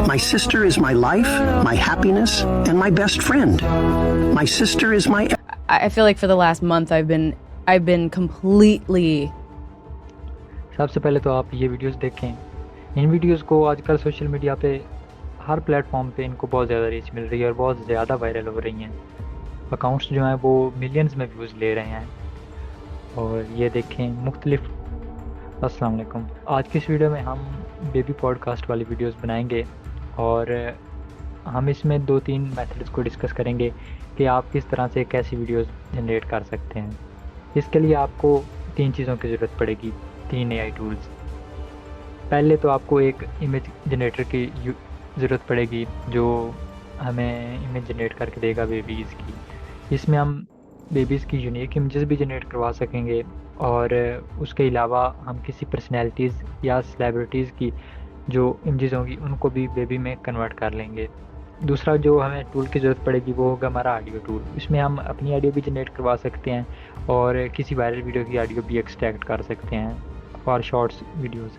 My sister is my life, my happiness, and my best friend. My sister is my... I feel like for the last month I've been completely... सबसे पहले तो आप ये videos देखें. इन videos को आजकल social media पे हर platform पे इनको बहुत ज़्यादा रीच मिल रही है और बहुत ज़्यादा वायरल हो रही हैं. अकाउंट्स जो हैं वो मिलियंस में व्यूज़ ले रहे हैं. और ये देखें मुख्तलिफ. अस्सलाम वालेकुम. आज की इस वीडियो में हम बेबी पॉडकास्ट वाली वीडियोस बनाएंगे और हम इसमें 2-3 मेथड्स को डिस्कस करेंगे कि आप किस तरह से एक ऐसी वीडियोस जनरेट कर सकते हैं. इसके लिए आपको 3 चीज़ों की ज़रूरत पड़ेगी, 3 AI टूल्स. पहले तो आपको एक इमेज जनरेटर की ज़रूरत पड़ेगी जो हमें इमेज जनरेट करके देगा बेबीज़ की. इसमें हम बेबीज़ की यूनिक इमेजेस भी जनरेट करवा सकेंगे और उसके अलावा हम किसी पर्सनैलिटीज़ या सेलिब्रिटीज़ की जो इमेजेस होंगी उनको भी बेबी में कन्वर्ट कर लेंगे. दूसरा जो हमें टूल की ज़रूरत पड़ेगी वो होगा हमारा ऑडियो टूल. इसमें हम अपनी ऑडियो भी जनरेट करवा सकते हैं और किसी वायरल वीडियो की ऑडियो भी एक्सट्रैक्ट कर सकते हैं फॉर शॉर्ट्स वीडियोस.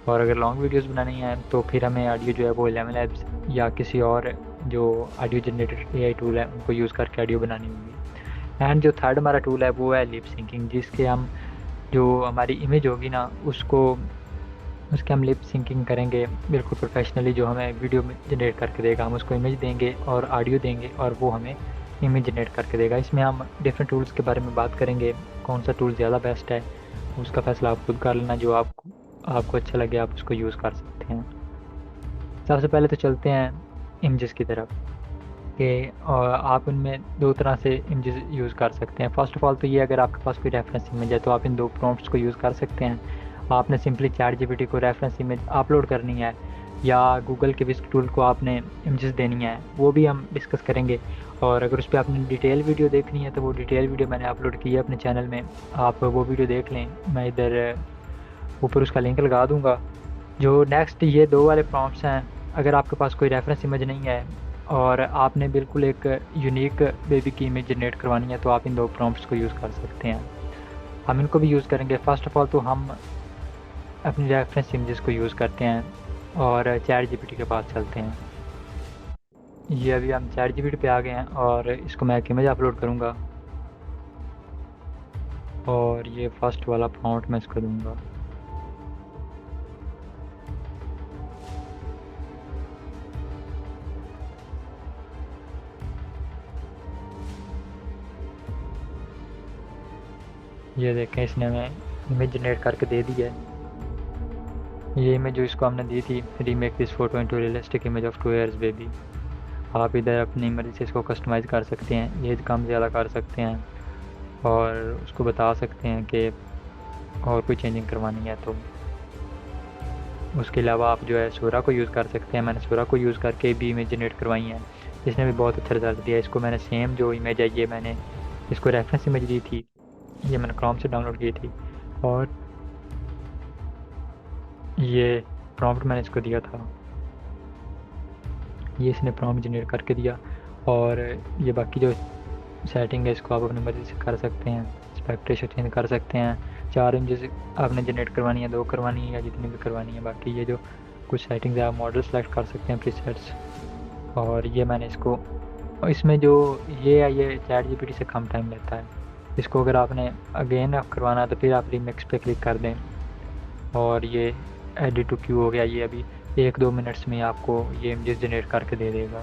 और अगर लॉन्ग वीडियोस बनानी है तो फिर हमें ऑडियो जो है वो 11 लैब्स या किसी और जो ऑडियो जनरेटेड AI टूल है उनको यूज़ करके ऑडियो बनानी होगी. एंड जो थर्ड हमारा टूल है वो है लिप सिंकिंग, जिसके हम जो हमारी इमेज होगी ना उसके हम लिप सिंकिंग करेंगे बिल्कुल प्रोफेशनली. जो हमें वीडियो में जनरेट करके देगा, हम उसको इमेज देंगे और ऑडियो देंगे और वो हमें इमेज जनरेट करके देगा. इसमें हम डिफरेंट टूल्स के बारे में बात करेंगे, कौन सा टूल ज़्यादा बेस्ट है उसका फैसला आप खुद कर लेना. जो आपको अच्छा लगे आप उसको यूज़ कर सकते हैं. सबसे पहले तो चलते हैं इमेजेस की तरफ कि आप उनमें 2 तरह से इमेजेस यूज़ कर सकते हैं. फ़र्स्ट ऑफ ऑल तो ये, अगर आपके पास कोई रेफरेंस इमेज है तो आप इन 2 प्रॉम्प्ट्स को यूज़ कर सकते हैं. आपने सिंपली ChatGPT को रेफरेंस इमेज अपलोड करनी है या गूगल के विस्क टूल को आपने इमेजेस देनी है, वो भी हम डिस्कस करेंगे. और अगर उस पर आपने डिटेल वीडियो देखनी है तो वो डिटेल वीडियो मैंने अपलोड की है अपने चैनल में, आप वो वीडियो देख लें. मैं इधर ऊपर उसका लिंक लगा दूंगा. जो नेक्स्ट ये 2 वाले प्रॉम्प्ट्स हैं, अगर आपके पास कोई रेफरेंस इमेज नहीं है और आपने बिल्कुल एक यूनिक बेबी की इमेज जनरेट करवानी है तो आप इन 2 प्रॉम्प्ट्स को यूज़ कर सकते हैं. हम इनको भी यूज़ करेंगे. फ़र्स्ट ऑफ ऑल तो हम अपनी रेफरेंस इमेजेस को यूज़ करते हैं और ChatGPT के पास चलते हैं. ये अभी हम ChatGPT पे आ गए हैं और इसको मैं एक इमेज अपलोड करूँगा और ये फर्स्ट वाला प्रॉम्प्ट मैं इसको दूँगा. ये देखें इसने हमें इमेज जनरेट करके दे दी है. ये इमेज जो इसको हमने दी थी, remake this photo into realistic image of 2 years baby. आप इधर अपनी मर्ज़ी से इसको कस्टमाइज़ कर सकते हैं, एज कम ज़्यादा कर सकते हैं और उसको बता सकते हैं कि और कोई चेंजिंग करवानी है तो. उसके अलावा आप जो है सोरा को यूज़ कर सकते हैं. मैंने सोरा को यूज़ करके भी इमेज जनरेट करवाई है, इसने भी बहुत अच्छा रिजल्ट दिया. इसको मैंने सेम जो इमेज है ये मैंने इसको रेफरेंस इमेज दी थी, ये मैंने क्रोम से डाउनलोड की थी और ये प्रॉम्प्ट मैंने इसको दिया था. ये इसने प्रॉम्प्ट जनरेट करके दिया और ये बाकी जो सेटिंग है इसको आप अपनी मर्ज़ी से कर सकते हैं. एस्पेक्ट रेशियो चेंज कर सकते हैं. 4 इमेजेस आपने जनरेट करवानी है, 2 करवानी है या जितनी भी करवानी है. बाकी ये जो कुछ सेटिंग्स है आप मॉडल सेलेक्ट कर सकते हैं, प्रीसेट्स. और ये मैंने इसको, इसमें जो ये है ये ChatGPT से कम टाइम लेता है. इसको अगर आपने अगेन करवाना है तो फिर आप रीमिक्स पे क्लिक कर दें और ये एडिट टू क्यू हो गया. ये अभी 1-2 मिनट्स में आपको ये इमेजेस जनरेट करके दे देगा.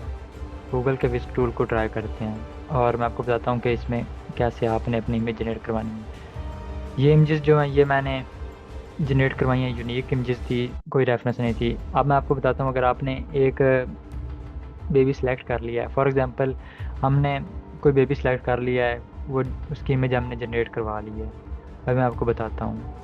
गूगल के विस्क टूल को ट्राई करते हैं और मैं आपको बताता हूँ कि इसमें कैसे आपने अपनी इमेज जनरेट करवानी है. ये इमेजेस जो हैं ये मैंने जनरेट करवाई हैं, यूनिक इमेजेस थी, कोई रेफरेंस नहीं थी. अब मैं आपको बताता हूँ, अगर आपने एक बेबी सेलेक्ट कर लिया है, फॉर एग्ज़ाम्पल हमने कोई बेबी सेलेक्ट कर लिया है, वो उसकी इमेज हमने जनरेट करवा ली है. अब मैं आपको बताता हूँ.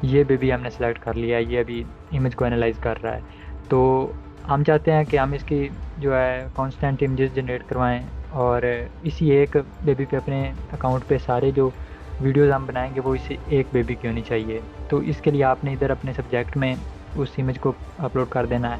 ये बेबी हमने सेलेक्ट कर लिया है, ये अभी इमेज को एनालाइज कर रहा है. तो हम चाहते हैं कि हम इसकी जो है कांस्टेंट इमेजेस जनरेट करवाएं और इसी एक बेबी पे अपने अकाउंट पे सारे जो वीडियोस हम बनाएंगे वो इसी एक बेबी की होनी चाहिए. तो इसके लिए आपने इधर अपने सब्जेक्ट में उस इमेज को अपलोड कर देना है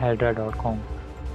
hydra.com،